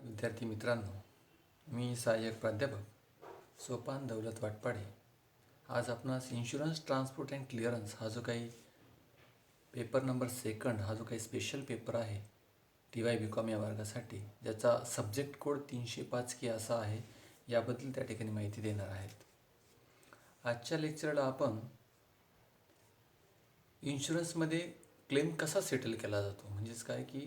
विद्यार्थी मित्रांनो, मी सहाय्यक प्राध्यापक सोपान दौलत वाटपाडे आज आपणास इन्शुरन्स ट्रान्सपोर्ट अँड क्लिअरन्स हा जो काही पेपर नंबर सेकंड हा जो काही स्पेशल पेपर आहे TY BCom या वर्गासाठी, ज्याचा सब्जेक्ट कोड 305 की असा आहे, याबद्दल त्या ठिकाणी माहिती देणार आहेत. आजच्या लेक्चरला आपण इन्शुरन्समध्ये क्लेम कसा सेटल केला जातो, म्हणजेच काय की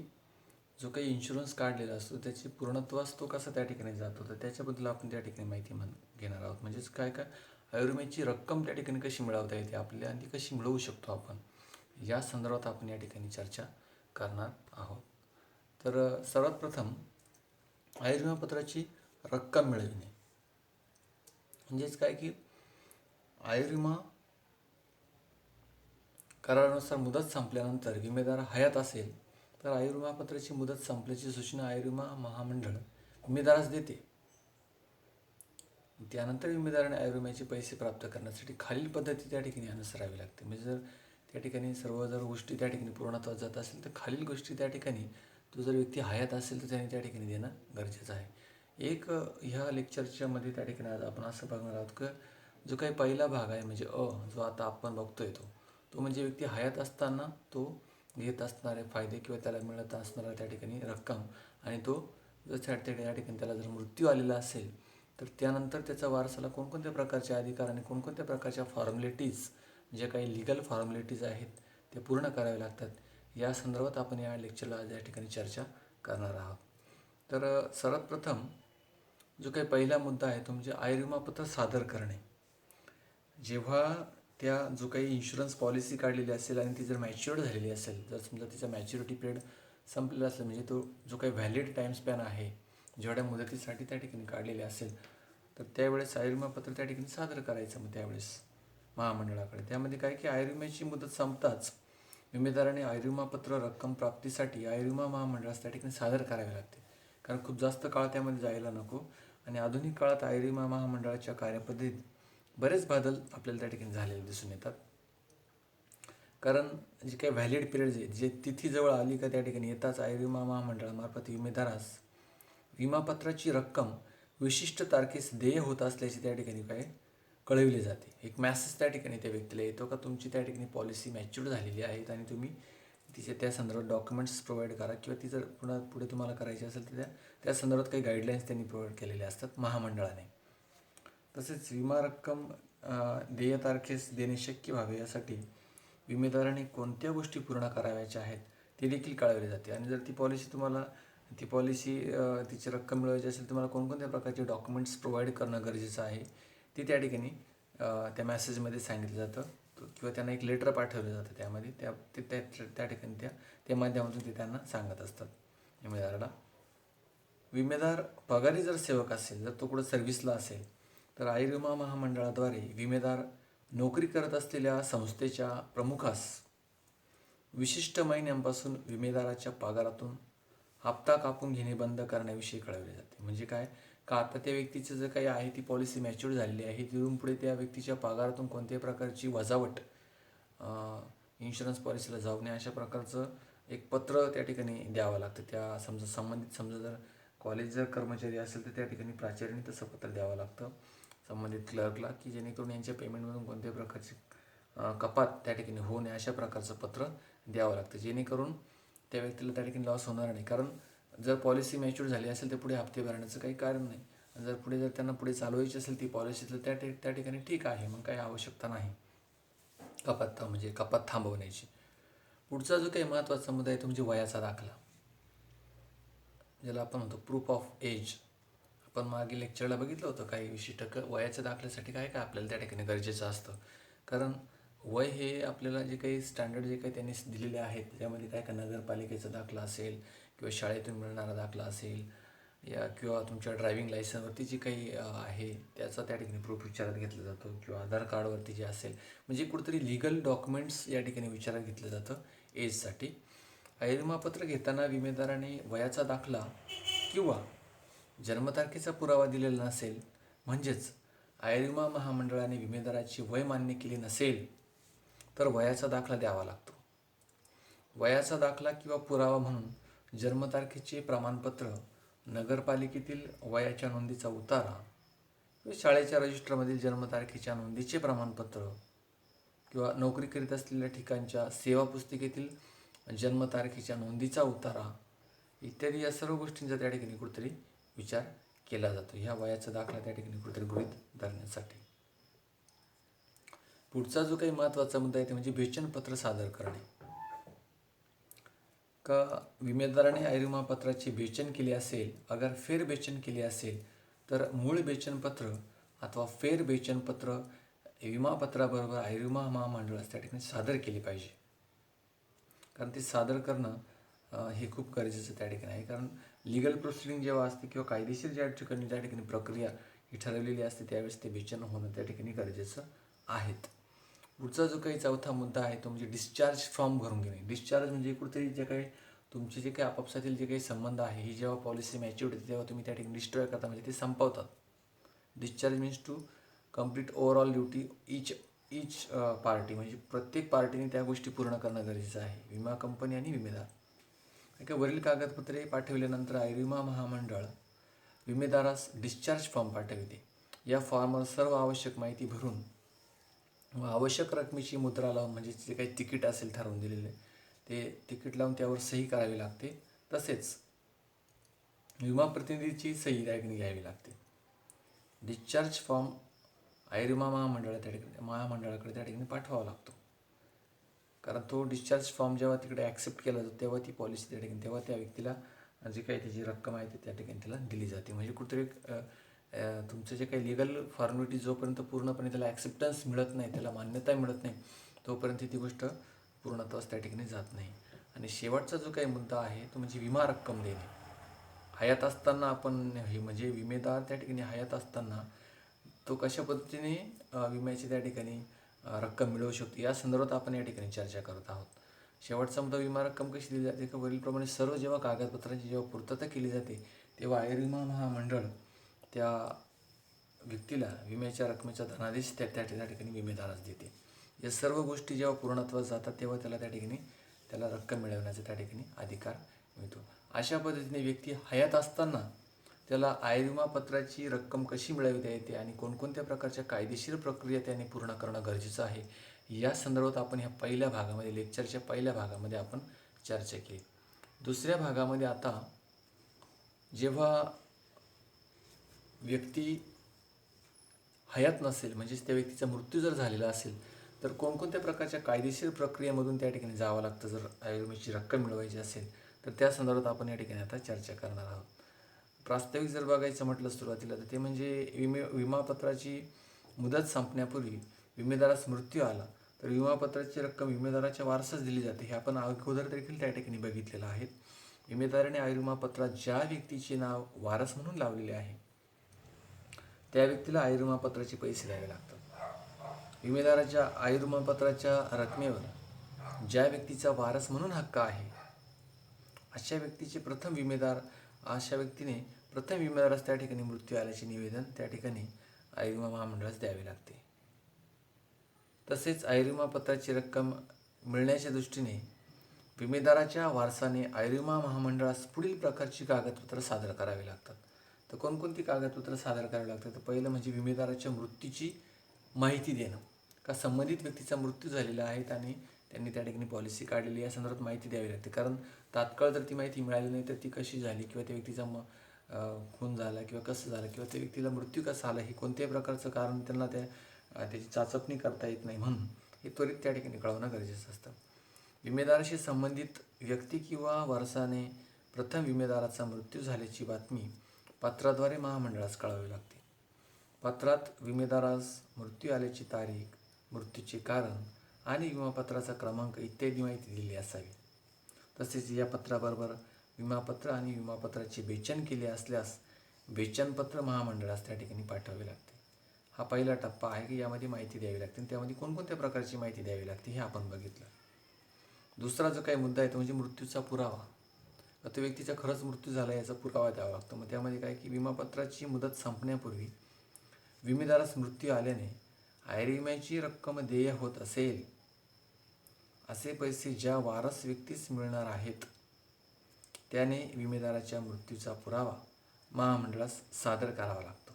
जो काही इन्शुरन्स काढलेला असतो त्याची पूर्णत्वास तो कसा त्या ठिकाणी जातो, तर त्याच्याबद्दल आपण त्या ठिकाणी माहिती घेणार आहोत. म्हणजेच काय काय आयुर्विम्याची रक्कम त्या ठिकाणी कशी मिळवता येते आपल्याला आणि ती कशी मिळवू शकतो आपण, या संदर्भात आपण या ठिकाणी चर्चा करणार आहोत. तर सर्वात प्रथम आयुर्विमापत्राची रक्कम मिळविणे म्हणजेच काय की आयुर्विमा करारानुसार मुदत संपल्यानंतर विमेदार हयात असेल तर आयुर्विमापत्राची मुदत संपल्याची सूचना आयुर्विमा महामंडळ विमेदारास देते. त्यानंतर विमेदाराने आयुर्विम्याचे पैसे प्राप्त करण्यासाठी खालील पद्धती त्या ठिकाणी अनुसरावी लागते. म्हणजे जर त्या ठिकाणी सर्व गोष्टी त्या ठिकाणी पूर्णत्वास जात असेल तर खालील गोष्टी त्या ठिकाणी तो जर व्यक्ती हयात असेल तर त्याने त्या ठिकाणी देणं गरजेचं आहे. एक ह्या लेक्चरच्या मध्ये त्या ठिकाणी आज आपण असं बघणार आहोत की जो काही पहिला भाग आहे म्हणजे जो आता आपण बघतोय तो म्हणजे व्यक्ती हयात असताना तो घेत असणारे फायदे किंवा त्याला मिळत असणारा त्या ठिकाणी रक्कम, आणि तो जर त्या ठिकाणी त्याला जर मृत्यू आलेला असेल तर त्यानंतर त्याचा वारसाला कोणकोणत्या प्रकारचे अधिकार आणि कोणकोणत्या प्रकारच्या फॉर्मॅलिटीज, जे काही लिगल फॉर्मॅलिटीज आहेत ते पूर्ण करावे लागतात, या संदर्भात आपण या लेक्चरला आज या ठिकाणी चर्चा करणार आहोत. तर सर्वात प्रथम जो काही पहिला मुद्दा आहे तो म्हणजे आयुर्विमापत्र सादर करणे. जेव्हा त्या जो काही इन्शुरन्स पॉलिसी काढलेली असेल आणि ती जर मॅच्युअर्ड झालेली असेल, जर समजा तिचा मॅच्युरिटी पिरियड संपलेला असेल, म्हणजे तो जो काही व्हॅलिड टाईम स्पॅन आहे जेवढ्या मुदतीसाठी त्या ठिकाणी काढलेले असेल, तर त्यावेळेस आयुर्विमापत्र त्या ठिकाणी सादर करायचं. मग त्यावेळेस महामंडळाकडे त्यामध्ये काय की आयुर्विम्याची मुदत संपताच विमेदाराने आयुर्विमापत्र रक्कम प्राप्तीसाठी आयुर्विमा महामंडळास त्या ठिकाणी सादर करावे लागते. कारण खूप जास्त काळ त्यामध्ये जायला नको, आणि आधुनिक काळात आयुर्विमा महामंडळाच्या कार्यपद्धतीत बरेच बदल आपल्याला त्या ठिकाणी झालेले दिसून येतात. कारण जे काही व्हॅलिड पिरियड जे तिथी जवळ आली का त्या ठिकाणी येताच आयुर्विमा महामंडळामार्फत विमेदारास विमापत्राची रक्कम विशिष्ट तारखेस देय होत असल्याचे त्या ठिकाणी काय कळविले जाते. एक मॅसेज त्या ठिकाणी त्या व्यक्तीला येतो का तुमची त्या ठिकाणी पॉलिसी मॅच्युअर्ड झालेली आहेत आणि तुम्ही तिचे त्या संदर्भात डॉक्युमेंट्स प्रोव्हाइड करा, किंवा ती जर पुढे तुम्हाला करायची असेल तर त्या संदर्भात काही गाईडलाईन्स त्यांनी प्रोव्हाइड केलेले असतात महामंडळाने. तसेच विमा रक्कम देय तारखेस देणे शक्य व्हावे यासाठी विमेदाराने कोणत्या गोष्टी पूर्ण कराव्याच्या आहेत ते देखील कळवले जाते. आणि जर ती पॉलिसी तिची रक्कम मिळवायची असेल तुम्हाला कोणकोणत्या प्रकारचे डॉक्युमेंट्स प्रोव्हाइड करणं गरजेचं आहे ते त्या ठिकाणी त्या मॅसेजमध्ये सांगितलं जातं, किंवा त्यांना एक लेटर पाठवलं जातं. त्यामध्ये त्या ठिकाणी त्या माध्यमातून ते त्यांना सांगत असतात विमेदाराला. विमेदार पगारी जर सेवक असेल, जर तो कुठं सर्व्हिसला असेल, तर आयुर्विमा महामंडळाद्वारे विमेदार नोकरी करत असलेल्या संस्थेच्या प्रमुखास विशिष्ट महिन्यांपासून विमेदाराच्या पगारातून हप्ता कापून घेणे बंद करण्याविषयी कळवले जाते. म्हणजे काय का आता त्या व्यक्तीचं जर काही आहे ती पॉलिसी मॅच्युअर झालेली आहे, तिथून पुढे त्या व्यक्तीच्या पगारातून कोणत्याही प्रकारची वजावट इन्शुरन्स पॉलिसीला जाऊ नये अशा प्रकारचं एक पत्र त्या ठिकाणी द्यावं लागतं. त्या समजा जर कॉलेज जर कर्मचारी असेल तर त्या ठिकाणी प्राचार्याने तसं पत्र द्यावं लागतं संबंधित क्लर्कला, की जेणेकरून यांच्या पेमेंटमधून कोणत्याही प्रकारची कपात त्या ठिकाणी होऊ नये अशा प्रकारचं पत्र द्यावं लागतं, जेणेकरून त्या व्यक्तीला त्या ठिकाणी लॉस होणार नाही. कारण जर पॉलिसी मॅच्युअर झाली असेल तर पुढे हप्ते भरण्याचं काही कारण नाही. जर त्यांना पुढे चालवायची असेल ती पॉलिसी तर त्या ठिकाणी ठीक आहे, मग काही आवश्यकता नाही कपात थांबवण्याची. पुढचा जो काही महत्त्वाचा मुद्दा आहे तो म्हणजे वयाचा दाखला, ज्याला आपण म्हणतो प्रूफ ऑफ एज. आपण मागील लेक्चरला बघितलं होतं काही विशिष्ट वयाच्या दाखल्यासाठी काय काय आपल्याला त्या ठिकाणी गरजेचं असतं. कारण वय हे आपल्याला जे काही स्टँडर्ड जे काही त्यांनी दिलेले आहेत त्यामध्ये काय नगरपालिकेचा दाखला असेल, किंवा शाळेतून मिळणारा दाखला असेल, किंवा तुमच्या ड्रायव्हिंग लायसन्सवरती जी काही आहे त्याचा त्या ठिकाणी प्रूफ विचारात घेतलं जातं, किंवा आधार कार्डवरती जे असेल, म्हणजे कुठेतरी लिगल डॉक्युमेंट्स या ठिकाणी विचारात घेतलं जातं एजसाठी. आयुर्विमापत्र घेताना विमेदाराने वयाचा दाखला किंवा जन्मतारखेचा पुरावा दिलेला नसेल, म्हणजेच आयुर्विमा महामंडळाने विमेदाराची वय मान्य केली नसेल तर वयाचा दाखला द्यावा लागतो. वयाचा दाखला किंवा पुरावा म्हणून जन्मतारखेचे प्रमाणपत्र नगरपालिकेतील वयाच्या नोंदीचा उतारा किंवा शाळेच्या रजिस्टरमधील जन्मतारखेच्या नोंदीचे प्रमाणपत्र किंवा नोकरी करीत असलेल्या ठिकाणच्या सेवा पुस्तिकेतील जन्मतारखेच्या नोंदीचा उतारा इत्यादी या सर्व गोष्टींचा त्या ठिकाणी कुठेतरी विचार केला जातो. ह्या वयाचा दाखला त्या ठिकाणी कुठेतरी गृहीत धरण्यासाठी. पुढचा जो काही महत्त्वाचा मुद्दा आहे ते म्हणजे बेचनपत्र सादर करणे. का विमेदाराने आयविमापत्राची बेचन केली असेल, अगर फेर बेचन केली असेल तर मूळ बेचनपत्र अथवा फेर बेचनपत्र विमापत्राबरोबर आयविमा महामंडळास त्या ठिकाणी सादर केली पाहिजे. कारण ते सादर करणं हे खूप गरजेचं त्या ठिकाणी आहे. कारण लिगल प्रोसिडिंग जेव्हा असते किंवा कायदेशीर ज्या ठिकाणी प्रक्रिया ही ठरवलेली असते त्यावेळेस ते बेचन होणं त्या ठिकाणी गरजेचं आहेत. पुढचा जो काही चौथा मुद्दा आहे तो म्हणजे डिस्चार्ज फॉर्म भरून घेणे. डिस्चार्ज म्हणजे कुठेतरी जे काही तुमचे जे काही आपापसातील जे काही संबंध आहे ही जेव्हा पॉलिसी मॅच्युअर होते तेव्हा तुम्ही त्या ठिकाणी डिस्ट्रॉय करता, म्हणजे ते संपवतात. Discharge means to complete overall duty each party, म्हणजे प्रत्येक पार्टीने त्या गोष्टी पूर्ण करणं गरजेचं आहे, विमा कंपनी आणि विमेदार. वरील कागदपत्रे पाठविल्यानंतर आयविमा महामंडळ विमेदारास डिस्चार्ज फॉर्म पाठविते. या फॉर्मवर सर्व आवश्यक माहिती भरून व आवश्यक रकमेची मुद्रा लावून, म्हणजे जे काही तिकीट असेल ठरवून दिलेले ते तिकीट लावून त्यावर सही करावी लागते. तसेच विमा प्रतिनिधीची सही त्या ठिकाणी घ्यावी लागते. डिस्चार्ज फॉर्म आयविमा महामंडळाकडे त्या ठिकाणी पाठवावा लागतो. कारण तो डिस्चार्ज फॉर्म जेव्हा तिकडे ॲक्सेप्ट केला जातो तेव्हा ती पॉलिसी त्या ठिकाणी तेव्हा त्या व्यक्तीला जी काही त्याची रक्कम आहे त्या ठिकाणी त्याला दिली जाते. म्हणजे कुठेतरी तुमचं जे काही लिगल फॉर्मॅलिटी जोपर्यंत पूर्णपणे त्याला ॲक्सेप्टन्स मिळत नाही, त्याला मान्यता मिळत नाही, तोपर्यंत ती गोष्ट पूर्णत्वास त्या ठिकाणी जात नाही. आणि शेवटचा जो काही मुद्दा आहे तो म्हणजे विमा रक्कम देणे. हयात असताना आपण हे म्हणजे विमेदार त्या ठिकाणी हयात असताना तो कशा पद्धतीने विम्याची त्या ठिकाणी रक्कम मिळवू शकतो या संदर्भात आपण या ठिकाणी चर्चा करत आहोत. शेवटचा मुद्दा विमा रक्कम कशी दिली जाते का वरीलप्रमाणे सर्व जेव्हा कागदपत्रांची जेव्हा पूर्तता केली जाते तेव्हा आयविमा महामंडळ त्या व्यक्तीला विम्याच्या रकमेचा धनादेश त्या ठिकाणी विमेदारास देते. या सर्व गोष्टी जेव्हा पूर्णत्वास जातात तेव्हा त्याला त्या ठिकाणी त्याला रक्कम मिळवण्याचा त्या ठिकाणी अधिकार मिळतो. अशा पद्धतीने व्यक्ती हयात असताना त्याला आयविमा पत्राची रक्कम कशी मिळवता येते आणि कोणकोणत्या प्रकारच्या कायदेशीर प्रक्रिया त्याने पूर्ण करणं गरजेचं आहे या संदर्भात आपण ह्या पहिल्या भागामध्ये लेक्चरच्या पहिल्या भागामध्ये आपण चर्चा केली. दुसऱ्या भागामध्ये आता जेव्हा व्यक्ती हयात नसेल, म्हणजेच त्या व्यक्तीचा मृत्यू जर झालेला असेल तर कोणकोणत्या प्रकारच्या कायदेशीर प्रक्रियेमधून त्या ठिकाणी जावं लागतं जर आयविम्याची रक्कम मिळवायची असेल तर त्या संदर्भात आपण या ठिकाणी आता चर्चा करणार आहोत. प्रास्ताविक जर बघायचं म्हटलं सुरुवातीला तर ते म्हणजे विमापत्राची मुदत संपण्यापूर्वी विमेदारास मृत्यू आला तर विमापत्राची रक्कम विमेदाराच्या वारसास दिली जाते. हे आपण अगोदर देखील त्या ठिकाणी बघितलेलं आहे. विमेदाराने आयुर्विमापत्रात ज्या व्यक्तीचे नाव वारस म्हणून लावलेले आहे त्या व्यक्तीला आयुर्विमापत्राचे पैसे द्यावे लागतात. विमेदाराच्या आयुर्विमापत्राच्या रकमेवर ज्या व्यक्तीचा वारस म्हणून हक्क आहे अशा व्यक्तीने प्रथम विमेदारास त्या ठिकाणी मृत्यू आल्याचे निवेदन त्या ठिकाणी आयुर्विमा महामंडळास द्यावे लागते. तसेच आयुर्विमापत्राची रक्कम मिळण्याच्या दृष्टीने विमेदाराच्या वारसाने आयुर्विमा महामंडळास पुढील प्रकारची कागदपत्र सादर करावी लागतात. तर कोणकोणती कागदपत्र सादर करावी लागतात तर पहिलं म्हणजे विमेदाराच्या मृत्यूची माहिती देणं, का संबंधित व्यक्तीचा मृत्यू झालेला आहे आणि त्यांनी त्या ठिकाणी पॉलिसी काढलेली या संदर्भात माहिती द्यावी लागते. कारण तात्काळ जर ती माहिती मिळाली नाही तर ती कशी झाली किंवा त्या व्यक्तीचा खून झाला किंवा कसं झालं किंवा त्या व्यक्तीला मृत्यू कसा आला हे कोणत्याही प्रकारचं कारण त्यांना त्याची चाचपणी करता येत नाही, म्हणून हे त्वरित त्या ठिकाणी कळवणं गरजेचं असतं. विमेदाराशी संबंधित व्यक्ती किंवा वारसाने प्रथम विमेदाराचा मृत्यू झाल्याची बातमी पत्राद्वारे महामंडळास कळवावी लागते. पत्रात विमेदारास मृत्यू आल्याची तारीख, मृत्यूचे कारण आणि विमापत्राचा क्रमांक इत्यादी माहिती दिली असावी. तसेच या पत्राबरोबर विमापत्र आणि विमापत्राचे बेचन केले असल्यास बेचनपत्र महामंडळास त्या ठिकाणी पाठवावे लागते. हा पहिला टप्पा आहे की यामध्ये माहिती द्यावी लागते आणि त्यामध्ये कोणकोणत्या प्रकारची माहिती द्यावी लागते हे आपण बघितलं. दुसरा जो काही मुद्दा आहे तो म्हणजे मृत्यूचा पुरावा. तो व्यक्तीचा खरंच मृत्यू झाला याचा पुरावा द्यावा लागतो. मग त्यामध्ये काय की विमापत्राची मुदत संपण्यापूर्वी विमेदारास मृत्यू आल्याने आयुर्विम्याची रक्कम देय होत असेल असे पैसे ज्या वारस व्यक्तीस मिळणार आहेत त्याने विमेदाराच्या मृत्यूचा पुरावा महामंडळास सादर करावा लागतो.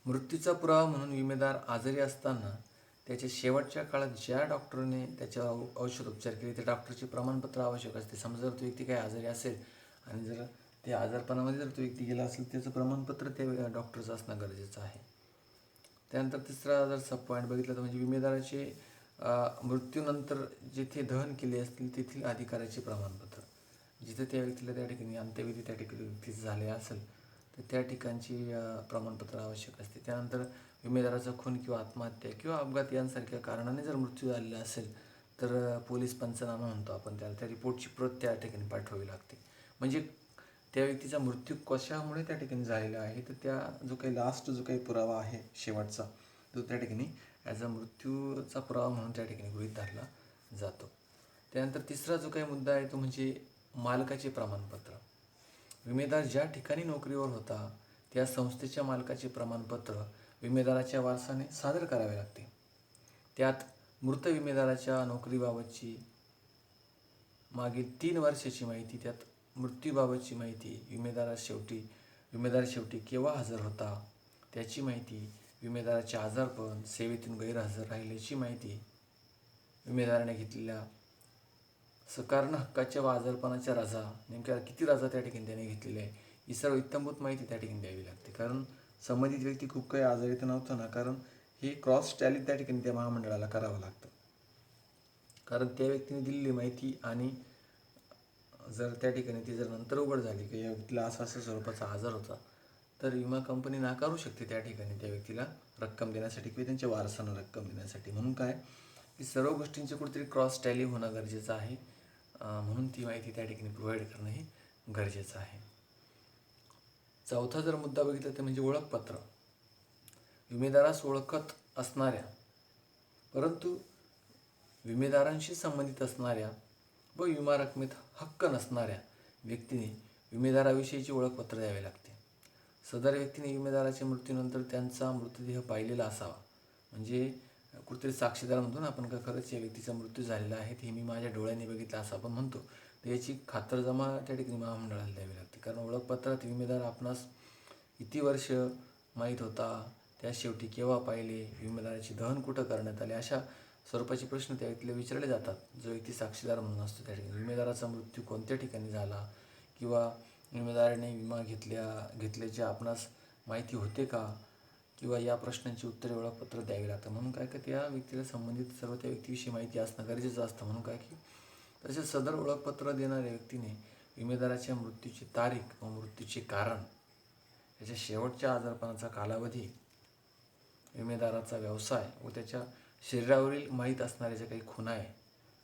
मृत्यूचा पुरावा म्हणून विमेदार आजारी असताना त्याच्या शेवटच्या काळात ज्या डॉक्टरने त्याच्यावर औषधोपचार केले त्या डॉक्टरचे प्रमाणपत्र आवश्यक असते. समजा जर तो व्यक्ती काही आजारी असेल आणि जर ते आजारपणामध्ये जर तो व्यक्ती गेला असेल त्याचं प्रमाणपत्र त्या डॉक्टरचं असणं गरजेचं आहे. त्यानंतर तिसरा जर सब पॉईंट बघितला तर म्हणजे विमेदाराचे मृत्यूनंतर जिथे दहन केले असतील तेथील अधिकाऱ्याचे प्रमाणपत्र. जिथे त्या व्यक्तीला त्या ठिकाणी अंत्यविधी त्या ठिकाणी व्यक्तीचं झाले असेल तर त्या ठिकाणची प्रमाणपत्र आवश्यक असते. त्यानंतर विमेदाराचा खून किंवा आत्महत्या किंवा अपघात यांसारख्या कारणाने जर मृत्यू झालेला असेल तर पोलीस पंचनामा म्हणतो आपण त्याला, त्या रिपोर्टची प्रत त्या ठिकाणी पाठवावी लागते. म्हणजे त्या व्यक्तीचा मृत्यू कशामुळे त्या ठिकाणी झालेला आहे तर त्या जो काही पुरावा आहे शेवटचा तो त्या ठिकाणी ॲज अ मृत्यूचा पुरावा म्हणून त्या ठिकाणी गृहीत धरला जातो. त्यानंतर तिसरा जो काही मुद्दा आहे तो म्हणजे मालकाचे प्रमाणपत्र. विमेदार ज्या ठिकाणी नोकरीवर होता त्या संस्थेच्या मालकाचे प्रमाणपत्र विमेदाराच्या वारसाने सादर करावे लागते. त्यात मृत विमेदाराच्या नोकरीबाबतची मागील 3 वर्षाची माहिती, त्यात मृत्यूबाबतची माहिती, विमेदार शेवटी केव्हा हजर होता त्याची माहिती, विमेदाराचे आजारपण, सेवेतून गैरहजर राहिल्याची माहिती, विमेदाराने घेतलेल्या सकारण हक्काच्या व आजारपणाच्या रजा, नेमक्या किती रजा त्या ठिकाणी त्याने घेतलेल्या आहे ही सर्व इत्थंभूत माहिती त्या ठिकाणी द्यावी लागते. कारण संबंधित व्यक्ती खूप काही आजारी तर नव्हतं ना, कारण हे क्रॉस टॅली त्या ठिकाणी त्या महामंडळाला करावं लागतं. कारण त्या व्यक्तीने दिलेली माहिती आणि जर त्या ठिकाणी ती जर नंतर उघड झाली की या व्यक्तीला असा स्वरूपाचा आजार होता तर विमा कंपनी नाकारू शकते त्या ठिकाणी त्या व्यक्तीला रक्कम देण्यासाठी किंवा त्यांच्या वारसांना रक्कम देण्यासाठी. म्हणून काय की सर्व गोष्टींची कुठेतरी क्रॉस टॅली होणं गरजेचं आहे. म्हणून ती माहिती त्या ठिकाणी प्रोव्हाइड करणं हे गरजेचं आहे. चौथा जर मुद्दा बघितला तर म्हणजे ओळखपत्र. विमेदारास ओळखत असणाऱ्या परंतु विमेदारांशी संबंधित असणाऱ्या व विमा रकमेत हक्क नसणाऱ्या व्यक्तीने विमेदाराविषयीचे ओळखपत्र द्यावे लागते. सदर व्यक्तीने विमेदाराच्या मृत्यूनंतर त्यांचा मृतदेह पाहिलेला असावा. म्हणजे कुठेतरी साक्षीदार म्हणतो ना आपण, का खरंच या व्यक्तीचा मृत्यू झालेला आहे हे मी माझ्या डोळ्यांनी बघितला असं आपण म्हणतो, तर याची खातरजमा त्या ठिकाणी महामंडळाला द्यावी लागते. कारण ओळखपत्रात विमेदार आपणास किती वर्ष माहीत होता, त्या शेवटी केव्हा पाहिले, विमेदाराचे दहन कुठं करण्यात आले, अशा स्वरूपाचे प्रश्न त्या व्यक्तीला विचारले जातात. जो व्यक्ती साक्षीदार म्हणून असतो त्या ठिकाणी विमेदाराचा मृत्यू कोणत्या ठिकाणी झाला किंवा विमेदाराने विमा घेतल्याची आपणास माहिती होते का, किंवा या प्रश्नांची उत्तरे ओळखपत्र द्यावी लागतं. म्हणून काय की त्या व्यक्तीला संबंधित सर्व त्या व्यक्तीविषयी माहिती असणं गरजेचं असतं. म्हणून काय की तसेच सदर ओळखपत्र देणाऱ्या व्यक्तीने विमेदाराच्या मृत्यूची तारीख व मृत्यूचे कारण, त्याच्या शेवटच्या आजारपणाचा कालावधी, विमेदाराचा व्यवसाय व त्याच्या शरीरावरील माहीत असणाऱ्या ज्या काही खुणा आहे,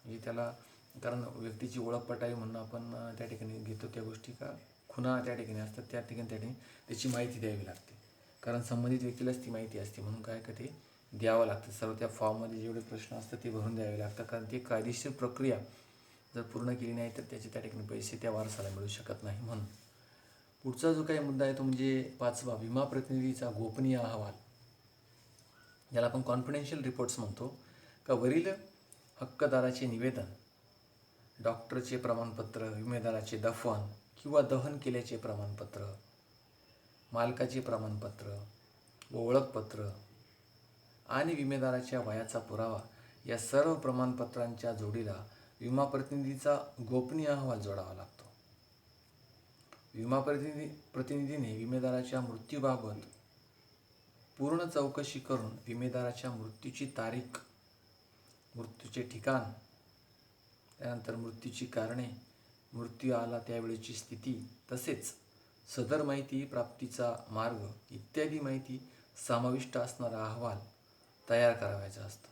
म्हणजे त्याला, कारण व्यक्तीची ओळख पटावी म्हणून आपण त्या ठिकाणी घेतो त्या गोष्टी, का खुणा त्या ठिकाणी असतात त्या ठिकाणी त्याची माहिती द्यावी लागते. कारण संबंधित व्यक्तीलाच ती माहिती असते. म्हणून काय का ते द्यावं लागतं. सर्व त्या फॉर्ममध्ये जेवढे प्रश्न असतात ते भरून द्यावे लागतात. कारण ती कायदेशीर प्रक्रिया जर पूर्ण केली नाही तर त्याचे त्या ठिकाणी पैसे त्या वारसाला मिळू शकत नाही. म्हणून पुढचा जो काही मुद्दा आहे तो म्हणजे 5वा, विमा प्रतिनिधीचा गोपनीय अहवाल, ज्याला आपण कॉन्फिडेन्शियल रिपोर्ट्स म्हणतो. का वरील हक्कदाराचे निवेदन, डॉक्टरचे प्रमाणपत्र, विमेदाराचे दफन किंवा दहन केल्याचे प्रमाणपत्र, मालकाचे प्रमाणपत्र व ओळखपत्र आणि विमेदाराच्या वयाचा पुरावा या सर्व प्रमाणपत्रांच्या जोडीला विमा प्रतिनिधीचा गोपनीय अहवाल जोडावा लागतो. विमा प्रतिनिधीने विमेदाराच्या मृत्यूबाबत पूर्ण चौकशी करून विमेदाराच्या मृत्यूची तारीख, मृत्यूचे ठिकाण, त्यानंतर मृत्यूची कारणे, मृत्यू आला त्यावेळेची स्थिती, तसेच सदर माहिती प्राप्तीचा मार्ग इत्यादी माहिती समाविष्ट असणारा अहवाल तयार करावायचा असतो.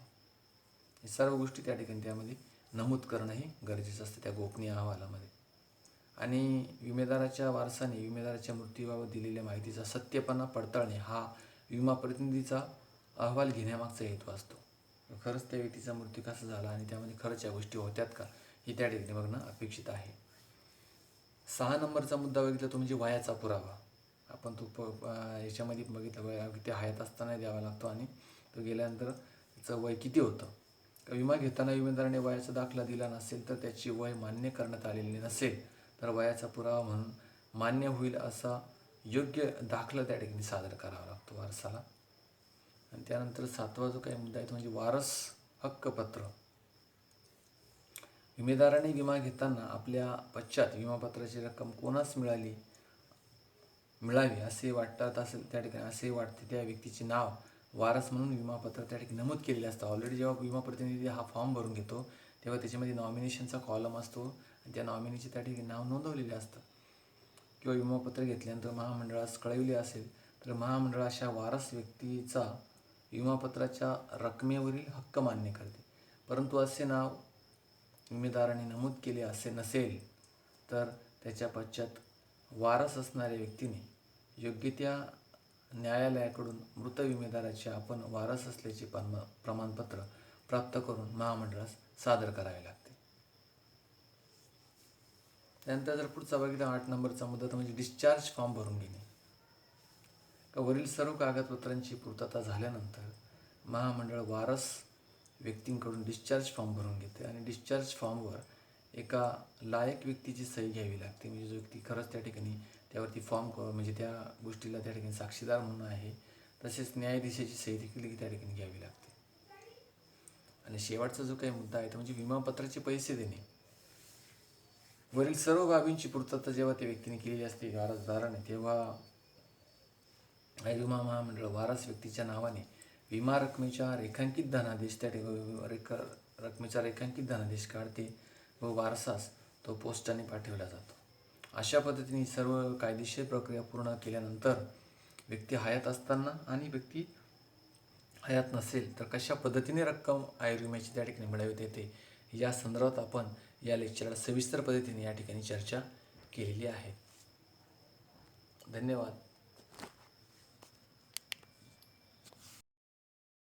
हे सर्व गोष्टी त्या ठिकाणी त्यामध्ये नमूद करणंही गरजेचं असतं त्या गोपनीय अहवालामध्ये. आणि विमेदाराच्या वारसाने विमेदाराच्या मृत्यूबाबत दिलेल्या माहितीचा सत्यपणा पडताळणे हा विमा प्रतिनिधीचा अहवाल घेण्यामागचा हेतू असतो. खरंच त्या व्यक्तीचा मृत्यू कसा झाला आणि त्यामध्ये खरंच या गोष्टी होत्यात का हे त्या ठिकाणी बघणं अपेक्षित आहे. 6 नंबरचा मुद्दा बघितला तो म्हणजे वयाचा पुरावा. आपण तो याच्यामध्ये बघितलं ते हयात असताना द्यावा लागतो आणि तो गेल्यानंतर त्याचं वय किती होतं. विमा घेताना विमेदाराने वयाचा दाखला दिला नसेल तर त्याची वय मान्य करण्यात आलेली नसेल तर वयाचा पुरावा म्हणून मान्य होईल असा योग्य दाखला त्या ठिकाणी सादर करावा लागतो वारसाला. आणि त्यानंतर 7वा जो काही मुद्दा आहे तो म्हणजे वारस हक्कपत्र. विमेदाराने विमा घेताना आपल्या पश्चात विमापत्राची रक्कम कोणास मिळावी असे वाटत असेल त्या ठिकाणी असे वाटते त्या व्यक्तीचे नाव वारस म्हणून विमापत्र त्या ठिकाणी नमूद केलेले असतं. ऑलरेडी जेव्हा विमा प्रतिनिधी हा फॉर्म भरून घेतो तेव्हा त्याच्यामध्ये नॉमिनेशनचा कॉलम असतो आणि त्या नॉमिनीचे त्या ठिकाणी नाव नोंदवलेले असतं. किंवा विमापत्र घेतल्यानंतर महामंडळास कळविले असेल तर महामंडळ अशा वारस व्यक्तीचा विमापत्राच्या रकमेवरील हक्क मान्य करते. परंतु असे नाव विमेदाराने नमूद केले असे नसेल तर त्याच्या पश्चात वारस असणाऱ्या व्यक्तीने योग्य त्या न्यायालयाकडून मृत विमेदाराचे आपण वारस असल्याचे प्रमाणपत्र प्राप्त करून महामंडळास सादर करावे लागते. त्यानंतर जर पुढचा बघितला 8 नंबरचा मुद्दा म्हणजे डिस्चार्ज फॉर्म भरून घेणे. वरील सर्व कागदपत्रांची पूर्तता झाल्यानंतर महामंडळ वारस व्यक्तींकडून डिस्चार्ज फॉर्म भरून घेते आणि डिस्चार्ज फॉर्मवर एका लायक व्यक्तीची सही घ्यावी लागते. म्हणजे जो व्यक्ती खरंच त्या ठिकाणी त्यावरती फॉर्म म्हणजे त्या गोष्टीला त्या ठिकाणी साक्षीदार म्हणून आहे, तसेच न्यायाधीशाची सही देखील त्या ठिकाणी घ्यावी लागते. आणि शेवटचा जो काही मुद्दा आहे तो म्हणजे विमापत्राचे पैसे देणे. वरील सर्व बाबींची पूर्तता जेव्हा त्या व्यक्तीने केलेली असते वारसदाराने, तेव्हा विमा महामंडळ वारस व्यक्तीच्या नावाने विमा रकमेच्या रेखांकित धनादेश त्या रकमेचा रेखांकित धनादेश काढते व वारसास तो पोस्टाने पाठवला जातो. अशा पद्धतीने सर्व कायदेशीर प्रक्रिया पूर्ण केल्यानंतर व्यक्ती हयात असताना आणि व्यक्ती हयात नसेल तर कशा पद्धतीने रक्कम आयुर्विम्याची त्या ठिकाणी मिळवता येते या संदर्भात आपण या लेक्चरला सविस्तर पद्धतीने या ठिकाणी चर्चा केलेली आहे. धन्यवाद.